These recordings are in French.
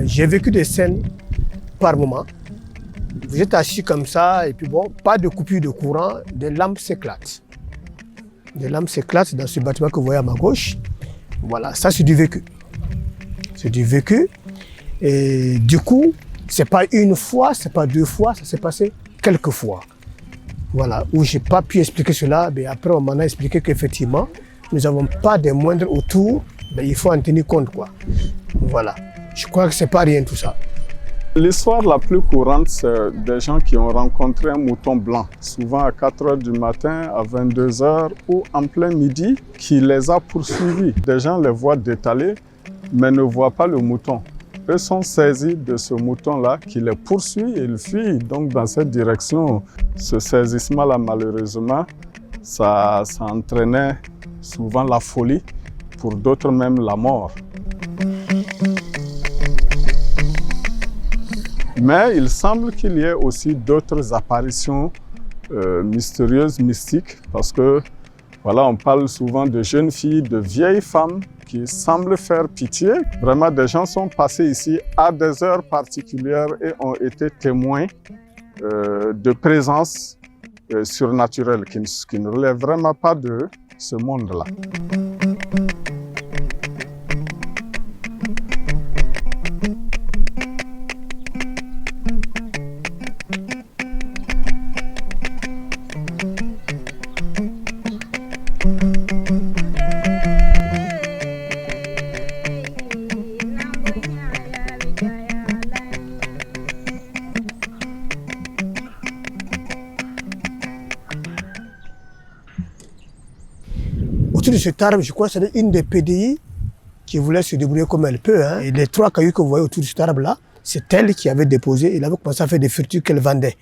J'ai vécu des scènes par moment. Vous êtes assis comme ça et puis bon, pas de coupure de courant, des lampes s'éclatent. Des lampes s'éclatent dans ce bâtiment que vous voyez à ma gauche. Voilà, ça c'est du vécu. C'est du vécu. Et du coup, c'est pas une fois, c'est pas deux fois, ça s'est passé quelques fois. Voilà, où j'ai pas pu expliquer cela, mais après on m'en a expliqué qu'effectivement, nous n'avons pas de moindres autour, mais il faut en tenir compte, quoi. Voilà, je crois que c'est pas rien tout ça. L'histoire la plus courante, c'est des gens qui ont rencontré un mouton blanc, souvent à 4 h du matin, à 22 h ou en plein midi, qui les a poursuivis. Des gens les voient détaler, mais ne voient pas le mouton. Eux sont saisis de ce mouton-là qui les poursuit et ils fuient donc dans cette direction. Ce saisissement-là, malheureusement, ça entraînait souvent la folie, pour d'autres même la mort. Mais il semble qu'il y ait aussi d'autres apparitions mystérieuses, mystiques, parce que voilà, on parle souvent de jeunes filles, de vieilles femmes qui semblent faire pitié. Vraiment, des gens sont passés ici à des heures particulières et ont été témoins de présences surnaturelles qui ne relèvent vraiment pas de ce monde-là. Autour de cet arbre, je crois que c'est une des PDI qui voulait se débrouiller comme elle peut. Hein. Et les 3 cailloux que vous voyez autour de cet arbre-là, c'est elle qui avait déposé. Elle avait commencé à faire des friture qu'elle vendait.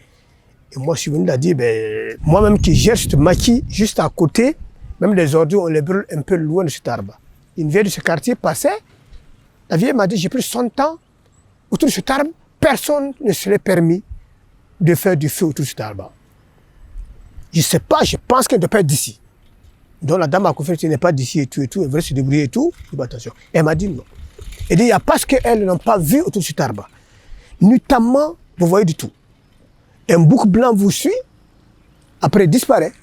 Et moi, je suis venu la dire, ben, moi-même qui gère cette maquille juste à côté, même les ordures, on les brûle un peu loin de cet arbre. Une vieille de ce quartier passait. La vieille m'a dit, j'ai plus 100 ans. Autour de cet arbre, personne ne serait permis de faire du feu autour de cet arbre. Je ne sais pas, je pense qu'elle ne doit pas être d'ici. Donc la dame a confirmé qu'elle n'est pas d'ici et tout, elle voulait se débrouiller et tout. Je dis, attention. Elle m'a dit non. Elle dit, il y a parce qu'elles n'ont pas vu autour de cet arbre. Notamment, vous voyez du tout. Un bouc blanc vous suit, après il disparaît.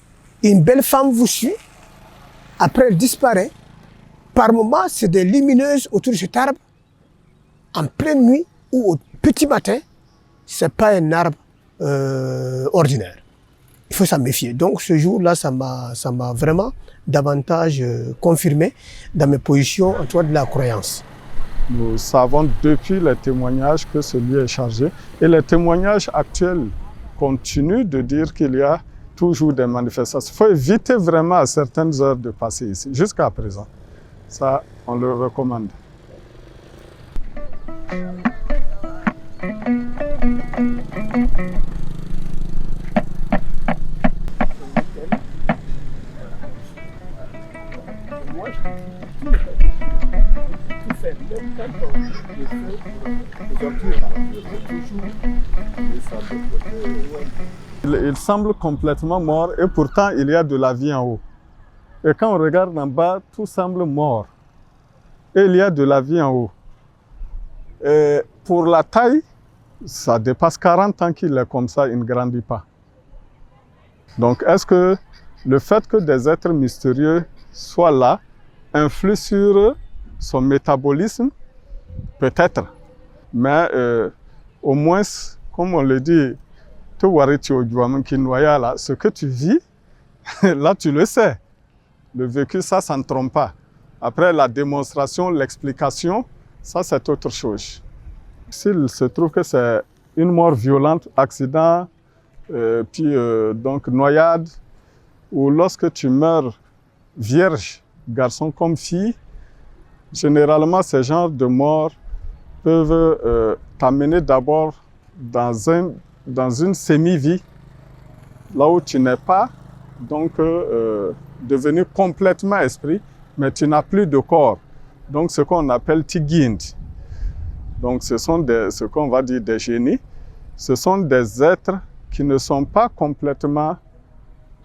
Une belle femme vous suit, après elle disparaît. Par moments, c'est des lumineuses autour de cet arbre, en pleine nuit ou au petit matin. Ce n'est pas un arbre ordinaire. Il faut s'en méfier. Donc ce jour-là, ça m'a vraiment davantage confirmé dans mes positions en tout cas de la croyance. Nous savons depuis les témoignages que ce lieu est chargé et les témoignages actuels continuent de dire qu'il y a toujours des manifestations. Il faut éviter vraiment à certaines heures de passer ici, jusqu'à présent. Ça, on le recommande. Il semble complètement mort et pourtant il y a de la vie en haut. Et quand on regarde en bas, tout semble mort. Et il y a de la vie en haut. Et pour la taille, ça dépasse 40 ans qu'il est comme ça, il ne grandit pas. Donc est-ce que le fait que des êtres mystérieux soient là influe sur son métabolisme? Peut-être. Mais au moins, comme on le dit, ce que tu vis, là tu le sais. Le vécu, ça ne trompe pas. Après la démonstration, l'explication, ça c'est autre chose. S'il se trouve que c'est une mort violente, accident, donc noyade, ou lorsque tu meurs vierge, garçon comme fille, généralement ces genres de morts peuvent t'amener d'abord dans une semi-vie, là où tu n'es pas donc devenu complètement esprit, mais tu n'as plus de corps. Donc ce qu'on appelle tigind. Donc ce sont ce qu'on va dire des génies. Ce sont des êtres qui ne sont pas complètement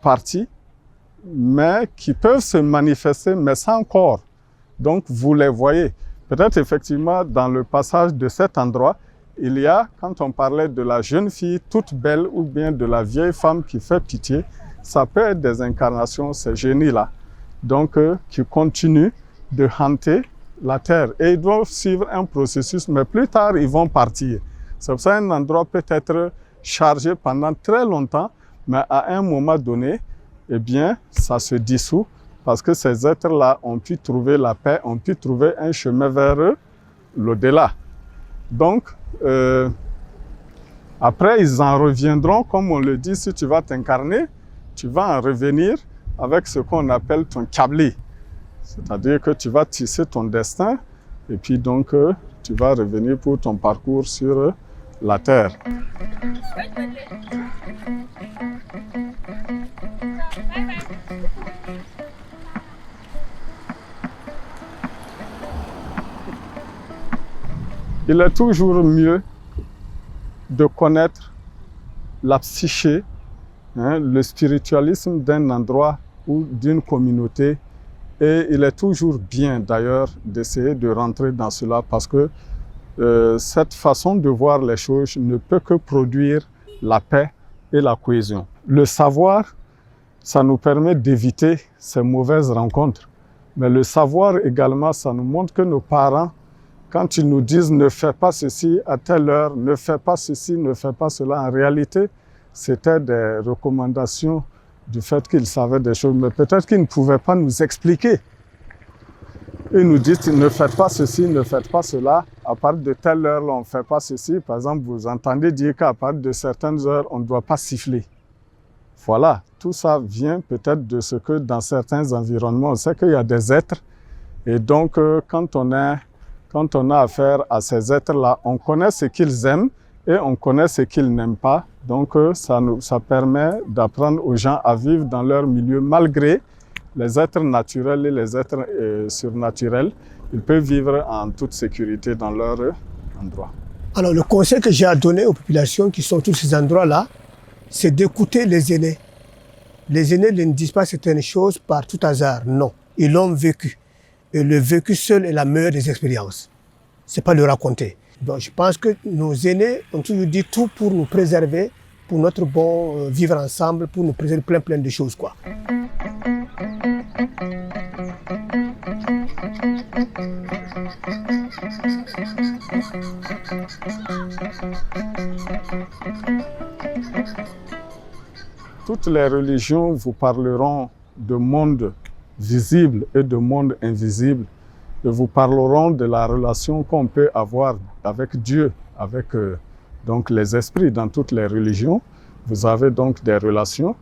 partis, mais qui peuvent se manifester, mais sans corps. Donc vous les voyez. Peut-être effectivement dans le passage de cet endroit, il y a, quand on parlait de la jeune fille toute belle ou bien de la vieille femme qui fait pitié, ça peut être des incarnations, ces génies-là, donc qui continuent de hanter la terre. Et ils doivent suivre un processus, mais plus tard, ils vont partir. C'est pour ça qu'un endroit peut être chargé pendant très longtemps, mais à un moment donné, eh bien, ça se dissout parce que ces êtres-là ont pu trouver la paix, ont pu trouver un chemin vers l'au-delà. Donc, après, ils en reviendront, comme on le dit, si tu vas t'incarner, tu vas en revenir avec ce qu'on appelle ton kabli. C'est-à-dire que tu vas tisser ton destin et puis donc tu vas revenir pour ton parcours sur la terre. Il est toujours mieux de connaître la psyché, le spiritualisme d'un endroit ou d'une communauté. Et il est toujours bien d'ailleurs d'essayer de rentrer dans cela parce que cette façon de voir les choses ne peut que produire la paix et la cohésion. Le savoir, ça nous permet d'éviter ces mauvaises rencontres. Mais le savoir également, ça nous montre que nos parents, quand ils nous disent « ne fais pas ceci à telle heure, ne fais pas ceci, ne fais pas cela », en réalité, c'était des recommandations du fait qu'ils savaient des choses, mais peut-être qu'ils ne pouvaient pas nous expliquer. Ils nous disent « ne faites pas ceci, ne faites pas cela, à partir de telle heure, on ne fait pas ceci ». Par exemple, vous entendez dire qu'à partir de certaines heures, on ne doit pas siffler. Voilà, tout ça vient peut-être de ce que dans certains environnements, on sait qu'il y a des êtres. Et donc, quand on a affaire à ces êtres-là, on connaît ce qu'ils aiment et on connaît ce qu'ils n'aiment pas. Donc, ça permet d'apprendre aux gens à vivre dans leur milieu malgré les êtres naturels et les êtres surnaturels. Ils peuvent vivre en toute sécurité dans leur endroit. Alors, le conseil que j'ai à donner aux populations qui sont tous ces endroits-là, c'est d'écouter les aînés. Les aînés ne disent pas certaines choses par tout hasard, non. Ils l'ont vécu. Et le vécu seul est la meilleure des expériences. C'est pas le raconter. Donc, je pense que nos aînés ont toujours dit tout pour nous préserver, pour notre bon vivre ensemble, pour nous préserver plein de choses, quoi. Toutes les religions vous parleront de monde visible et de monde invisible. Et vous parleront de la relation qu'on peut avoir avec Dieu, avec donc les esprits dans toutes les religions. Vous avez donc des relations.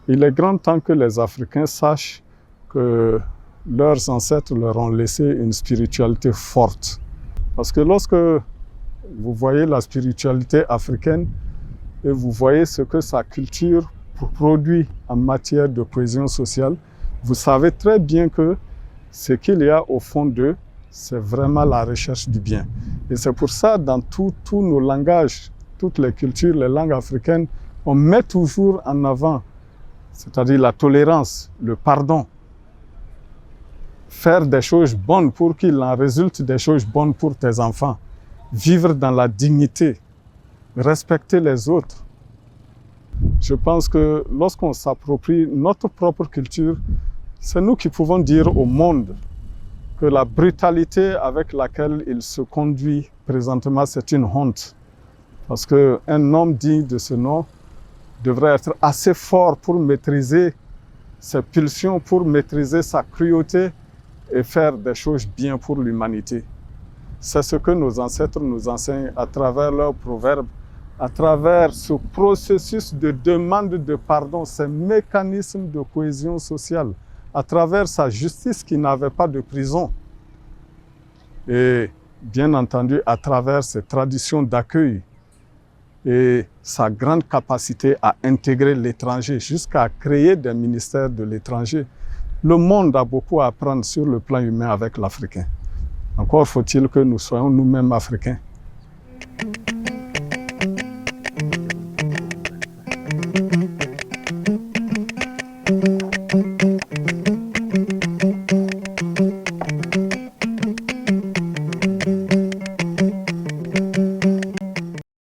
Il est grand temps que les Africains sachent que leurs ancêtres leur ont laissé une spiritualité forte. Parce que lorsque vous voyez la spiritualité africaine et vous voyez ce que sa culture produit en matière de cohésion sociale, vous savez très bien que ce qu'il y a au fond d'eux, c'est vraiment la recherche du bien. Et c'est pour ça, dans tous nos langages, toutes les cultures, les langues africaines, on met toujours en avant, c'est-à-dire la tolérance, le pardon. Faire des choses bonnes pour qu'il en résulte des choses bonnes pour tes enfants. Vivre dans la dignité, respecter les autres. Je pense que lorsqu'on s'approprie notre propre culture, c'est nous qui pouvons dire au monde que la brutalité avec laquelle il se conduit présentement, c'est une honte. Parce qu'un homme digne de ce nom devrait être assez fort pour maîtriser ses pulsions, pour maîtriser sa cruauté et faire des choses bien pour l'humanité. C'est ce que nos ancêtres nous enseignent à travers leurs proverbes, à travers ce processus de demande de pardon, ces mécanismes de cohésion sociale, à travers sa justice qui n'avait pas de prison. Et bien entendu, à travers ses traditions d'accueil et sa grande capacité à intégrer l'étranger jusqu'à créer des ministères de l'étranger. Le monde a beaucoup à apprendre sur le plan humain avec l'Africain. Encore faut-il que nous soyons nous-mêmes Africains.